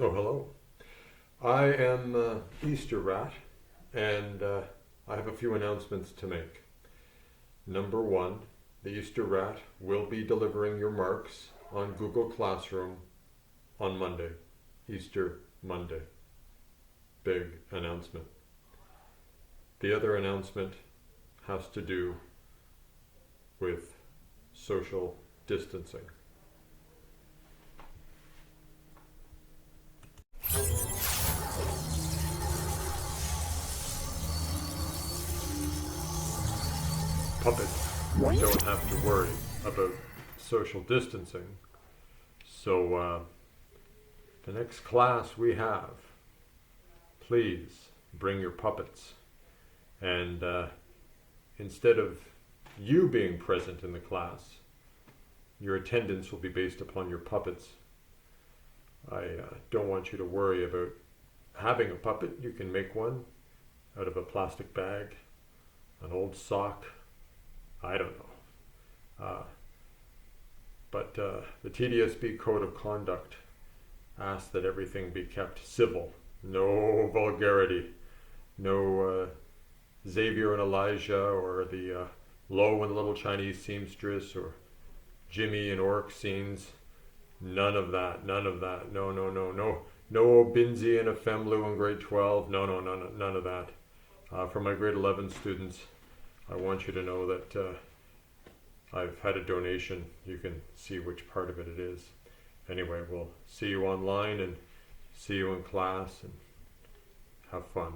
Oh, hello. I am Easter Rat, and I have a few announcements to make. Number one, the Easter Rat will be delivering your marks on Google Classroom on Monday, Easter Monday. Big announcement. The other announcement has to do with social distancing. Puppets don't have to worry about social distancing. So the next class we have, please bring your puppets. And instead of you being present in the class, your attendance will be based upon your puppets. I don't want you to worry about having a puppet. You can make one out of a plastic bag, an old sock, I don't know. But the TDSB Code of Conduct asks that everything be kept civil. No vulgarity. No Xavier and Elijah, or the Lo and the Little Chinese Seamstress, or Jimmy and Orc scenes. None of that. None of that. No, no, no, no. No Binzi and a Femlu in grade 12. No, no, no, no, none of that. For my grade 11 students, I want you to know that I've had a donation. You can see which part of it is. Anyway, we'll see you online and see you in class and have fun.